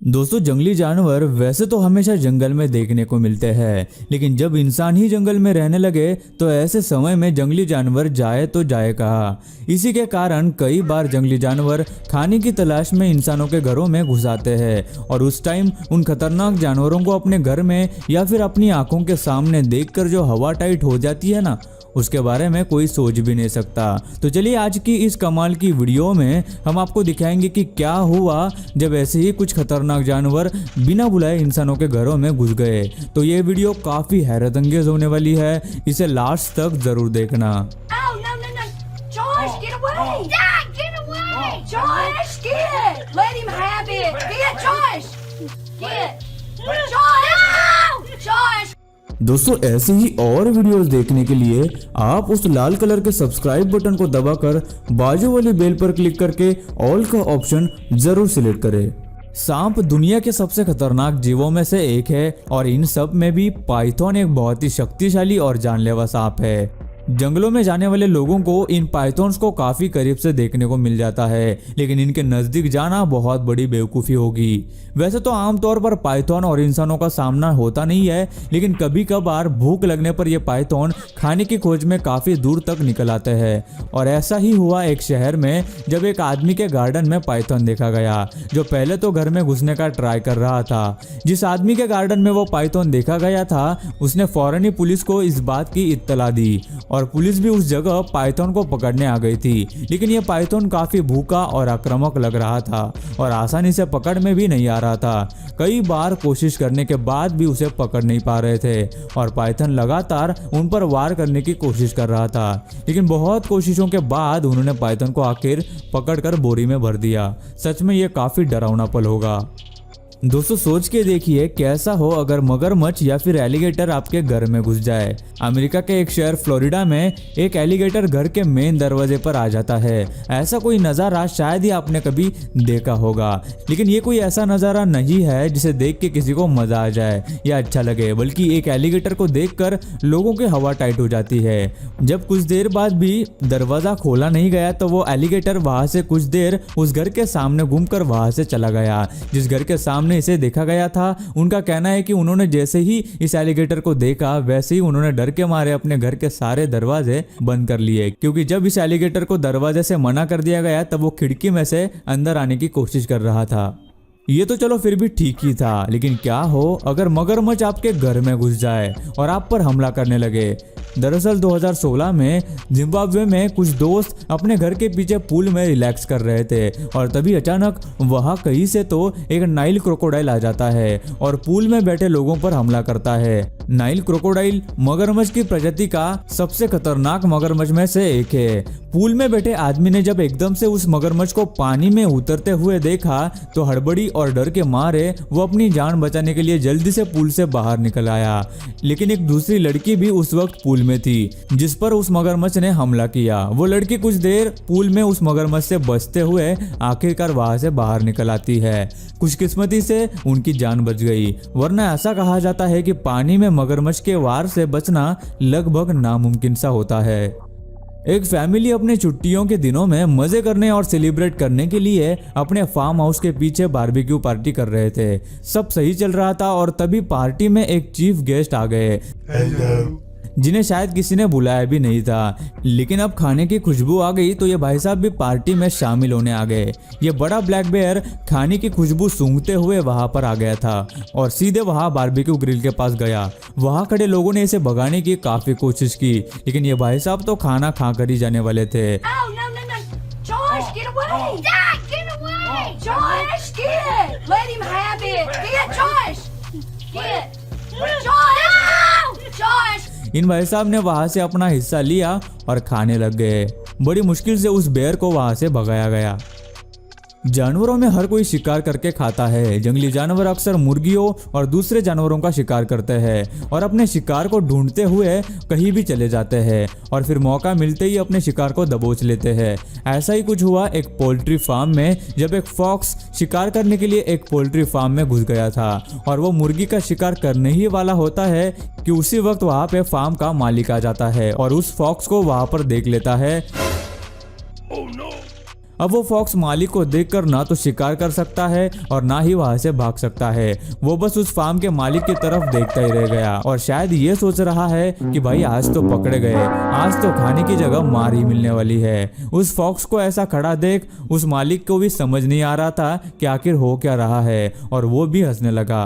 दोस्तों, जंगली जानवर वैसे तो हमेशा जंगल में देखने को मिलते हैं, लेकिन जब इंसान ही जंगल में रहने लगे तो ऐसे समय में जंगली जानवर जाए तो जाए कहाँ। इसी के कारण कई बार जंगली जानवर खाने की तलाश में इंसानों के घरों में घुस आते हैं और उस टाइम उन खतरनाक जानवरों को अपने घर में या फिर अपनी आंखों के सामने देखकर जो हवा टाइट हो जाती है ना, उसके बारे में कोई सोच भी नहीं सकता। तो चलिए आज की इस कमाल की वीडियो में हम आपको दिखाएंगे कि क्या हुआ जब ऐसे ही कुछ खतरनाक जानवर बिना बुलाए इंसानों के घरों में घुस गए। तो ये वीडियो काफी हैरत अंगेज होने वाली है, इसे लास्ट तक जरूर देखना। Oh, no. Josh, get away! Dad, get away! Josh, get it! Let him have it! Get Josh! Get! Josh! No! Josh! दोस्तों, ऐसे ही और वीडियोस देखने के लिए आप उस लाल कलर के सब्सक्राइब बटन को दबाकर बाजू वाली बेल पर क्लिक करके ऑल का ऑप्शन जरूर सिलेक्ट करें। सांप दुनिया के सबसे खतरनाक जीवों में से एक है और इन सब में भी पाइथन एक बहुत ही शक्तिशाली और जानलेवा सांप है। जंगलों में जाने वाले लोगों को इन पाइथन्स को काफी करीब से देखने को मिल जाता है, लेकिन इनके नजदीक जाना बहुत बड़ी बेवकूफ़ी होगी। वैसे तो आमतौर पर पाइथन और इंसानों का सामना होता नहीं है, लेकिन कभी कभार भूख लगने पर ये पाइथन खाने की खोज में काफी दूर तक निकल आते हैं। और ऐसा ही हुआ एक शहर में, जब एक आदमी के गार्डन में पाइथन देखा गया, जो पहले तो घर में घुसने का ट्राई कर रहा था। जिस आदमी के गार्डन में वो पाइथन देखा गया था, उसने फौरन ही पुलिस को इस बात की इत्तला दी और पुलिस भी उस जगह पाइथन को पकड़ने आ गई थी। लेकिन ये पाइथन काफी भूखा और आक्रामक लग रहा था और आसानी से पकड़ में भी नहीं आ रहा था। कई बार कोशिश करने के बाद भी उसे पकड़ नहीं पा रहे थे और पाइथन लगातार उन पर वार करने की कोशिश कर रहा था। लेकिन बहुत कोशिशों के बाद उन्होंने पाइथन को आखिर पकड़कर बोरी में भर दिया। सच में ये काफी डरावना पल होगा। दोस्तों, सोच के देखिए कैसा हो अगर मगरमच्छ या फिर एलिगेटर आपके घर में घुस जाए। अमेरिका के एक शहर फ्लोरिडा में एक एलिगेटर घर के मेन दरवाजे पर आ जाता है। ऐसा कोई नज़ारा शायद ही आपने कभी देखा होगा, लेकिन ये कोई ऐसा नज़ारा नहीं है जिसे देख के किसी को मजा आ जाए या अच्छा लगे, बल्कि एक एलिगेटर को देखकर लोगों की हवा टाइट हो जाती है। जब कुछ देर बाद भी दरवाजा खोला नहीं गया तो वो एलिगेटर वहां से कुछ देर उस घर के सामने घूमकर वहां से चला गया। जिस घर के सामने इसे देखा गया था, उनका कहना है कि उन्होंने जैसे ही इस एलिगेटर को देखा, वैसे ही उन्होंने डर के मारे अपने घर के सारे दरवाजे बंद कर लिए, क्योंकि जब इस एलिगेटर को दरवाजे से मना कर दिया गया तब वो खिड़की में से अंदर आने की कोशिश कर रहा था। ये तो चलो फिर भी ठीक ही था, लेकिन क्या हो अगर मगरमच्छ आपके घर में घुस जाए और आप पर हमला करने लगे। दरअसल 2016 में जिम्बाब्वे में कुछ दोस्त अपने घर के पीछे पूल में रिलैक्स कर रहे थे और तभी अचानक वहां कहीं से तो एक नाइल क्रोकोडाइल आ जाता है और पूल में बैठे लोगों पर हमला करता है। नाइल क्रोकोडाइल मगरमच्छ की प्रजाति का सबसे खतरनाक मगरमच्छ में से एक है। पूल में बैठे आदमी ने जब एकदम से उस मगरमच्छ को पानी में उतरते हुए देखा तो हड़बड़ी और डर के मारे वो अपनी जान बचाने के लिए जल्दी से पूल से बाहर निकल आया। लेकिन एक दूसरी लड़की भी उस वक्त पूल में थी जिस पर उस मगरमच्छ ने हमला किया। वो लड़की कुछ देर पूल में उस मगरमच्छ से बचते हुए आखिरकार वहां से बाहर निकल आती है। खुशकिस्मती से उनकी जान बच गई, वरना ऐसा कहा जाता है कि पानी में मगरमच्छ के वार से बचना लगभग नामुमकिन सा होता है। एक फैमिली अपने छुट्टियों के दिनों में मजे करने और सेलिब्रेट करने के लिए अपने फार्म हाउस के पीछे बारबेक्यू पार्टी कर रहे थे। सब सही चल रहा था और तभी पार्टी में एक चीफ गेस्ट आ गए जिन्हें शायद किसी ने बुलाया भी नहीं था। लेकिन अब खाने की खुशबू आ गई तो ये भाई साहब भी पार्टी में शामिल होने आ गए। ये बड़ा ब्लैक बेयर खाने की खुशबू सूंघते हुए वहां पर आ गया था और सीधे वहां बारबेक्यू ग्रिल के पास गया। वहां खड़े लोगों ने इसे भगाने की काफी कोशिश की, लेकिन ये भाई साहब तो खाना खाकर ही जाने वाले थे। Oh, no. Josh, get away! Dad, get away! Josh, get it! Let him have it! Get Josh! Get! Josh! No! Josh! इन भाई साहब ने वहां से अपना हिस्सा लिया और खाने लग गए। बड़ी मुश्किल से उस बेयर को वहां से भगाया गया। जानवरों में हर कोई शिकार करके खाता है। जंगली जानवर अक्सर मुर्गियों और दूसरे जानवरों का शिकार करते हैं और अपने शिकार को ढूंढते हुए कहीं भी चले जाते हैं और फिर मौका मिलते ही अपने शिकार को दबोच लेते हैं। ऐसा ही कुछ हुआ एक पोल्ट्री फार्म में, जब एक फॉक्स शिकार करने के लिए एक पोल्ट्री फार्म में घुस गया था और वो मुर्गी का शिकार करने ही वाला होता है कि उसी वक्त वहां पे फार्म का मालिक आ जाता है और उस फॉक्स को वहां पर देख लेता है। अब वो फॉक्स मालिक को देखकर ना तो शिकार कर सकता है और ना ही वहां से भाग सकता है। वो बस उस फार्म के मालिक की तरफ देखता ही रह गया और शायद ये सोच रहा है कि भाई आज तो पकड़े गए, आज तो खाने की जगह मार ही मिलने वाली है। उस फॉक्स को ऐसा खड़ा देख उस मालिक को भी समझ नहीं आ रहा था कि आखिर हो क्या रहा है और वो भी हंसने लगा।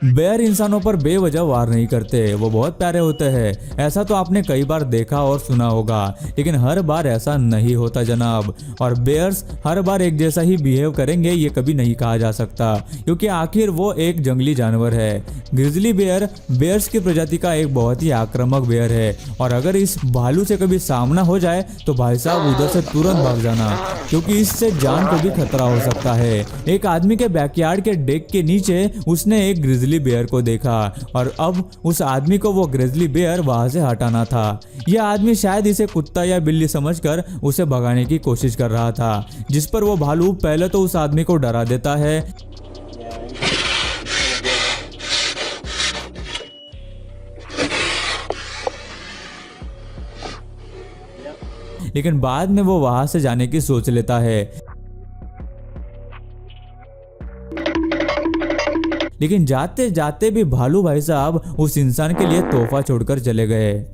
बेयर इंसानों पर बेवजह वार नहीं करते, वो बहुत प्यारे होते हैं। ऐसा तो आपने कई बार देखा और सुना होगा, लेकिन हर बार ऐसा नहीं होता जनाब। और बेयर्स हर बार एक जैसा ही बिहेव करेंगे ये कभी नहीं कहा जा सकता, क्योंकि आखिर वो एक जंगली जानवर है। ग्रिजली बेयर बेयर्स की प्रजाति का एक बहुत ही आक्रामक बेयर है और अगर इस भालू से कभी सामना हो जाए तो भाई साहब उधर से तुरंत भाग जाना, क्योंकि इससे जान को भी खतरा हो सकता है। एक आदमी के बैकयार्ड के डेक के नीचे उसने एक ग्रिजली बेयर को देखा और अब उस आदमी को वो ग्रिजली बेयर वहां से हटाना था। यह आदमी शायद इसे कुत्ता या बिल्ली समझकर उसे भगाने की कोशिश कर रहा था, जिस पर वो भालू पहले तो उस आदमी को डरा देता है, लेकिन बाद में वो वहां से जाने की सोच लेता है। लेकिन जाते जाते भी भालू भाई साहब उस इंसान के लिए तोहफा छोड़कर चले गए।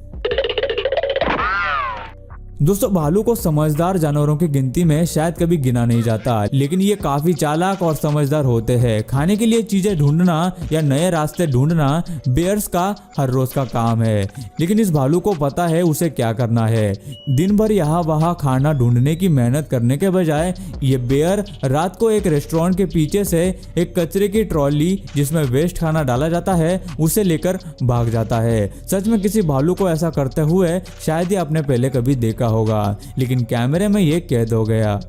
दोस्तों, भालू को समझदार जानवरों की गिनती में शायद कभी गिना नहीं जाता, लेकिन ये काफी चालाक और समझदार होते हैं। खाने के लिए चीजें ढूंढना या नए रास्ते ढूंढना बेयर्स का हर रोज का काम है, लेकिन इस भालू को पता है उसे क्या करना है। दिन भर यहाँ वहाँ खाना ढूंढने की मेहनत करने के बजाय ये बेयर रात को एक रेस्टोरेंट के पीछे से एक कचरे की ट्रॉली जिसमें वेस्ट खाना डाला जाता है उसे लेकर भाग जाता है। सच में किसी भालू को ऐसा करते हुए शायद ही आपने पहले कभी देखा होगा, लेकिन कैमरे में ये कैद हो गया।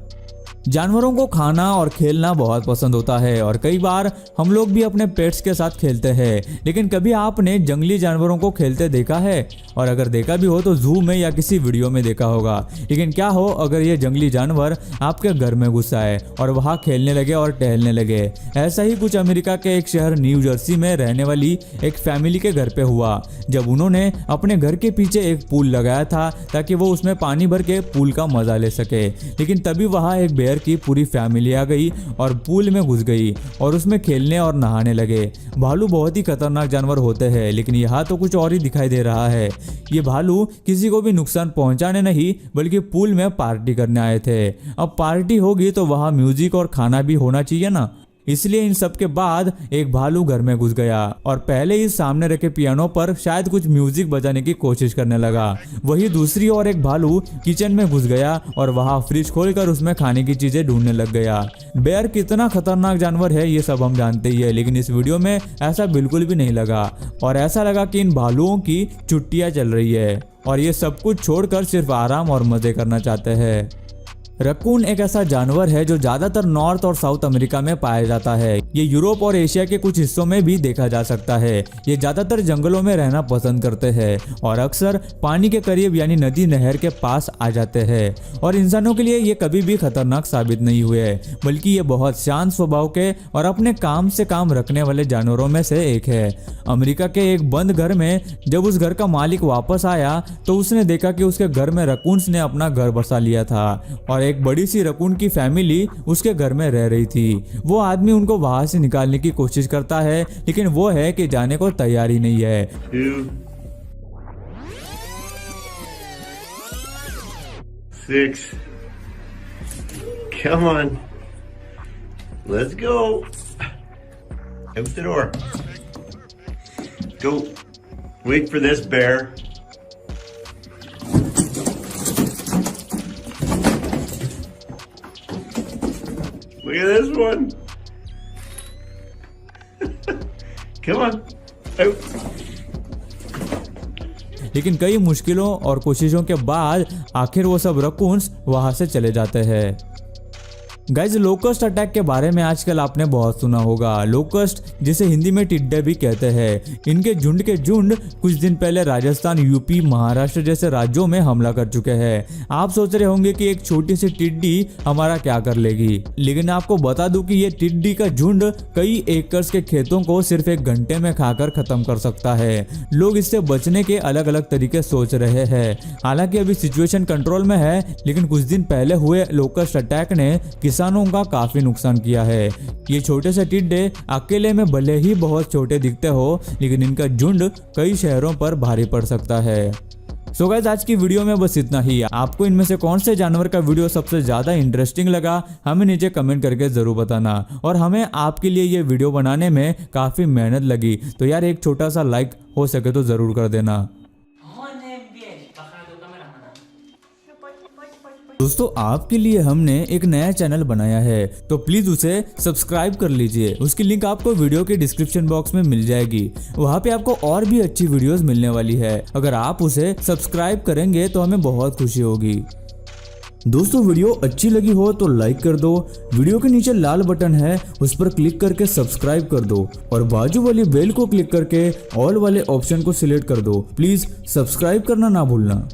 जानवरों को खाना और खेलना बहुत पसंद होता है और कई बार हम लोग भी अपने पेट्स के साथ खेलते हैं, लेकिन कभी आपने जंगली जानवरों को खेलते देखा है? और अगर देखा भी हो तो जू में या किसी वीडियो में देखा होगा। लेकिन क्या हो अगर ये जंगली जानवर आपके घर में घुस आए और वहां खेलने लगे और टहलने लगे? ऐसा ही कुछ अमेरिका के एक शहर न्यू जर्सी में रहने वाली एक फैमिली के घर पे हुआ, जब उन्होंने अपने घर के पीछे एक पूल लगाया था ताकि वो उसमें पानी भर के पूल का मजा ले सके। लेकिन तभी वहां एक बेयर की पूरी फैमिली आ गई और पूल में घुस गई और उसमें खेलने और नहाने लगे। भालू बहुत ही खतरनाक जानवर होते हैं, लेकिन यहाँ तो कुछ और ही दिखाई दे रहा है। ये भालू किसी को भी नुकसान पहुंचाने नहीं बल्कि पूल में पार्टी करने आए थे। अब पार्टी होगी तो वहाँ म्यूजिक और खाना भी होना चाहिए ना, इसलिए इन सब के बाद एक भालू घर में घुस गया और पहले ही सामने रखे पियानो पर शायद कुछ म्यूजिक बजाने की कोशिश करने लगा। वही दूसरी ओर एक भालू किचन में घुस गया और वहां फ्रिज खोलकर उसमें खाने की चीजें ढूंढने लग गया। बेयर कितना खतरनाक जानवर है ये सब हम जानते ही है, लेकिन इस वीडियो में ऐसा बिल्कुल भी नहीं लगा और ऐसा लगा कि इन भालुओं की छुट्टियां चल रही है और ये सब कुछ छोड़कर सिर्फ आराम और मजे करना चाहते हैं। रकून एक ऐसा जानवर है जो ज्यादातर नॉर्थ और साउथ अमेरिका में पाया जाता है। ये यूरोप और एशिया के कुछ हिस्सों में भी देखा जा सकता है। ये ज्यादातर जंगलों में रहना पसंद करते हैं और अक्सर पानी के करीब यानी नदी नहर के पास आ जाते हैं और इंसानों के लिए ये कभी भी खतरनाक साबित नहीं हुए, बल्कि ये बहुत शांत स्वभाव के और अपने काम से काम रखने वाले जानवरों में से एक है। अमेरिका के एक बंद घर में जब उस घर का मालिक वापस आया तो उसने देखा कि उसके घर में रकून्स ने अपना घर बसा लिया था और एक बड़ी सी रकून की फैमिली उसके घर में रह रही थी। वो आदमी उनको वहां से निकालने की कोशिश करता है, लेकिन वो है कि जाने को तैयार ही नहीं है। 2, 6. Come on. Let's go. Out the door. Go. Wait for this bear. Look at this one. Come on. Out. लेकिन कई मुश्किलों और कोशिशों के बाद आखिर वो सब रकून्स वहां से चले जाते हैं। गाइज लोकस्ट अटैक के बारे में आजकल आपने बहुत सुना होगा। लोकस्ट जिसे हिंदी में टिड्डे भी कहते हैं, इनके झुंड के झुंड कुछ दिन पहले राजस्थान, यूपी, महाराष्ट्र जैसे राज्यों में हमला कर चुके हैं। आप सोच रहे होंगे कि एक छोटी सी टिड्डी हमारा क्या कर लेगी, लेकिन आपको बता दूं कि ये टिड्डी का झुंड कई एकर्स के खेतों को सिर्फ 1 घंटे में खाकर खत्म कर सकता है। लोग इससे बचने के अलग अलग तरीके सोच रहे हैं। हालांकि अभी सिचुएशन कंट्रोल में है, लेकिन कुछ दिन पहले हुए लोकस्ट अटैक ने किसानों का काफी नुकसान किया है। ये छोटे से टिड्डे अकेले में भले ही बहुत छोटे दिखते हो, लेकिन इनका झुंड कई शहरों पर भारी पड़ सकता है। सो गाइस आज की वीडियो में बस इतना ही। आपको इनमें से कौन से जानवर का वीडियो सबसे ज्यादा इंटरेस्टिंग लगा, हमें नीचे कमेंट करके जरूर बताना। और हमें आपके लिए ये वीडियो बनाने में काफी मेहनत लगी, तो यार एक छोटा सा लाइक हो सके तो जरूर कर देना। दोस्तों आपके लिए हमने एक नया चैनल बनाया है, तो प्लीज उसे सब्सक्राइब कर लीजिए। उसकी लिंक आपको वीडियो के डिस्क्रिप्शन बॉक्स में मिल जाएगी। वहाँ पे आपको और भी अच्छी वीडियोस मिलने वाली है। अगर आप उसे सब्सक्राइब करेंगे तो हमें बहुत खुशी होगी। दोस्तों वीडियो अच्छी लगी हो तो लाइक कर दो, वीडियो के नीचे लाल बटन है उस पर क्लिक करके सब्सक्राइब कर दो और बाजू वाली बेल को क्लिक करके ऑल वाले ऑप्शन को सिलेक्ट कर दो। प्लीज सब्सक्राइब करना ना भूलना।